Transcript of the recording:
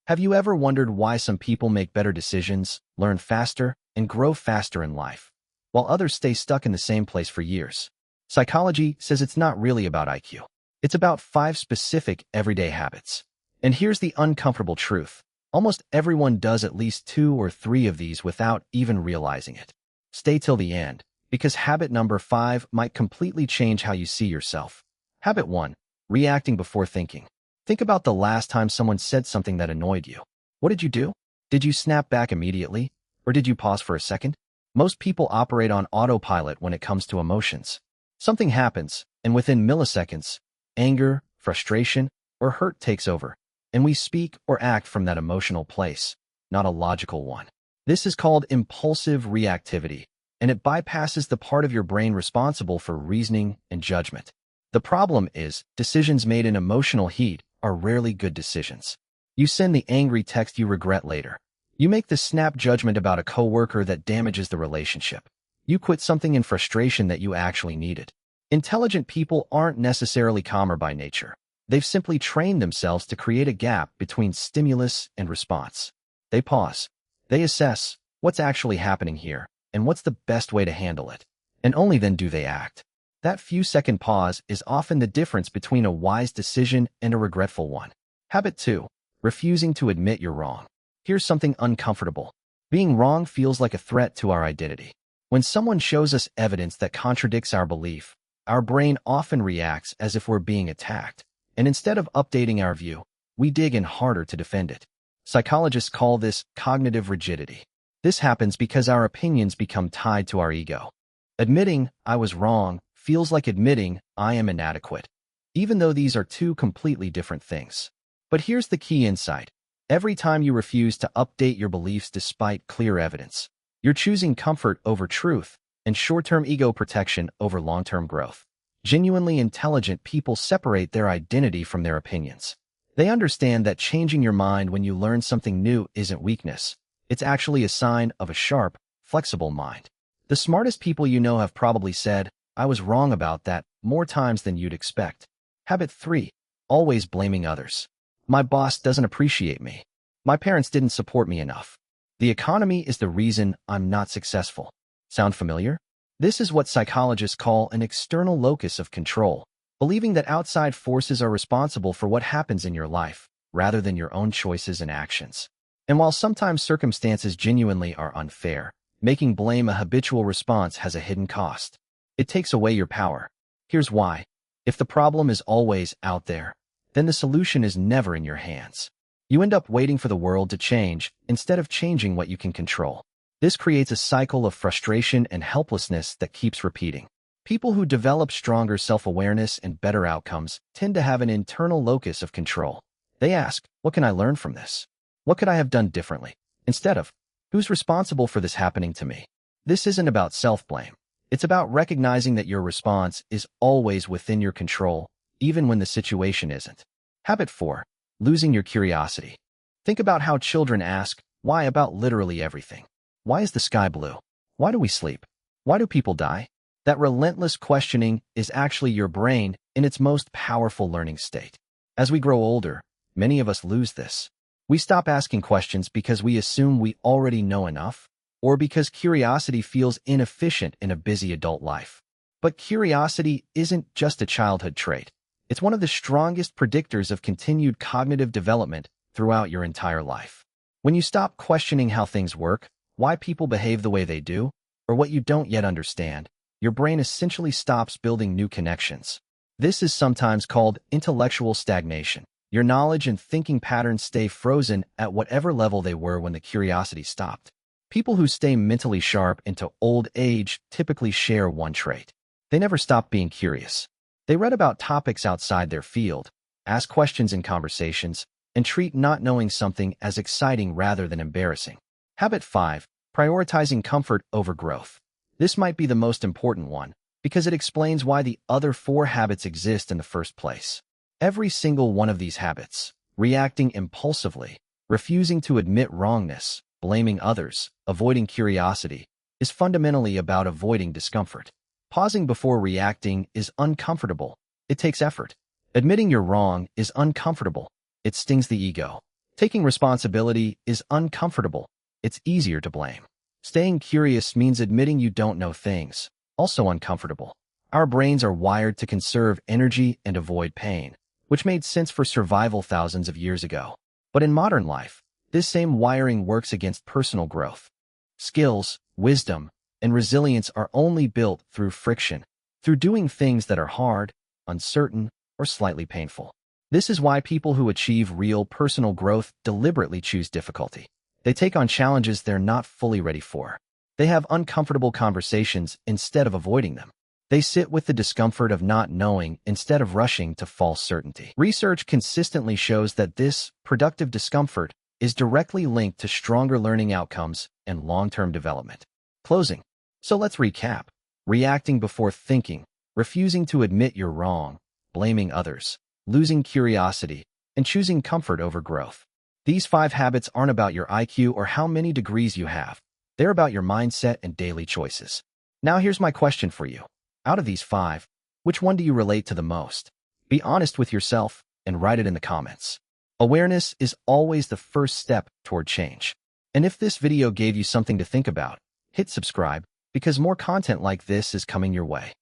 Have you ever wondered why some people make better decisions, learn faster, and grow faster in life, while others stay stuck in the same place for years? Psychology says it's not really about IQ. It's about 5 specific everyday habits. And here's the uncomfortable truth. Almost everyone does at least 2 or 3 of these without even realizing it. Stay till the end, because habit number 5 might completely change how you see yourself. Habit 1. Reacting before thinking. Think about the last time someone said something that annoyed you. What did you do? Did you snap back immediately? Or did you pause for a second? Most people operate on autopilot when it comes to emotions. Something happens, and within milliseconds, anger, frustration, or hurt takes over, and we speak or act from that emotional place, not a logical one. This is called impulsive reactivity, and it bypasses the part of your brain responsible for reasoning and judgment. The problem is, decisions made in emotional heat are rarely good decisions. You send the angry text you regret later. You make the snap judgment about a coworker that damages the relationship. You quit something in frustration that you actually needed. Intelligent people aren't necessarily calmer by nature. They've simply trained themselves to create a gap between stimulus and response. They pause. They assess what's actually happening here and what's the best way to handle it. And only then do they act. That few-second pause is often the difference between a wise decision and a regretful one. Habit 2. Refusing to admit you're wrong. Here's something uncomfortable. Being wrong feels like a threat to our identity. When someone shows us evidence that contradicts our belief, our brain often reacts as if we're being attacked. And instead of updating our view, we dig in harder to defend it. Psychologists call this cognitive rigidity. This happens because our opinions become tied to our ego. Admitting I was wrong feels like admitting I am inadequate, even though these are 2 completely different things. But here's the key insight. Every time you refuse to update your beliefs despite clear evidence, you're choosing comfort over truth and short-term ego protection over long-term growth. Genuinely intelligent people separate their identity from their opinions. They understand that changing your mind when you learn something new isn't weakness. It's actually a sign of a sharp, flexible mind. The smartest people you know have probably said, "I was wrong about that," more times than you'd expect. Habit 3. Always blaming others. My boss doesn't appreciate me. My parents didn't support me enough. The economy is the reason I'm not successful. Sound familiar? This is what psychologists call an external locus of control, believing that outside forces are responsible for what happens in your life, rather than your own choices and actions. And while sometimes circumstances genuinely are unfair, making blame a habitual response has a hidden cost. It takes away your power. Here's why. If the problem is always out there, then the solution is never in your hands. You end up waiting for the world to change instead of changing what you can control. This creates a cycle of frustration and helplessness that keeps repeating. People who develop stronger self-awareness and better outcomes tend to have an internal locus of control. They ask, what can I learn from this? What could I have done differently? Instead of, who's responsible for this happening to me? This isn't about self-blame. It's about recognizing that your response is always within your control, even when the situation isn't. Habit 4. Losing your curiosity. Think about how children ask, why about literally everything. Why is the sky blue? Why do we sleep? Why do people die? That relentless questioning is actually your brain in its most powerful learning state. As we grow older, many of us lose this. We stop asking questions because we assume we already know enough, or because curiosity feels inefficient in a busy adult life. But curiosity isn't just a childhood trait. It's one of the strongest predictors of continued cognitive development throughout your entire life. When you stop questioning how things work, why people behave the way they do, or what you don't yet understand, your brain essentially stops building new connections. This is sometimes called intellectual stagnation. Your knowledge and thinking patterns stay frozen at whatever level they were when the curiosity stopped. People who stay mentally sharp into old age typically share one trait. They never stop being curious. They read about topics outside their field, ask questions in conversations, and treat not knowing something as exciting rather than embarrassing. Habit 5. Prioritizing comfort over growth. This might be the most important one, because it explains why the other 4 habits exist in the first place. Every single one of these habits, reacting impulsively, refusing to admit wrongness, blaming others, avoiding curiosity, is fundamentally about avoiding discomfort. Pausing before reacting is uncomfortable. It takes effort. Admitting you're wrong is uncomfortable. It stings the ego. Taking responsibility is uncomfortable. It's easier to blame. Staying curious means admitting you don't know things. Also uncomfortable. Our brains are wired to conserve energy and avoid pain, which made sense for survival thousands of years ago. But in modern life, this same wiring works against personal growth. Skills, wisdom, and resilience are only built through friction, through doing things that are hard, uncertain, or slightly painful. This is why people who achieve real personal growth deliberately choose difficulty. They take on challenges they're not fully ready for. They have uncomfortable conversations instead of avoiding them. They sit with the discomfort of not knowing instead of rushing to false certainty. Research consistently shows that this productive discomfort is directly linked to stronger learning outcomes and long-term development. Closing. So let's recap. Reacting before thinking, refusing to admit you're wrong, blaming others, losing curiosity, and choosing comfort over growth. These 5 habits aren't about your IQ or how many degrees you have. They're about your mindset and daily choices. Now here's my question for you. Out of these 5, which one do you relate to the most? Be honest with yourself and write it in the comments. Awareness is always the first step toward change. And if this video gave you something to think about, hit subscribe because more content like this is coming your way.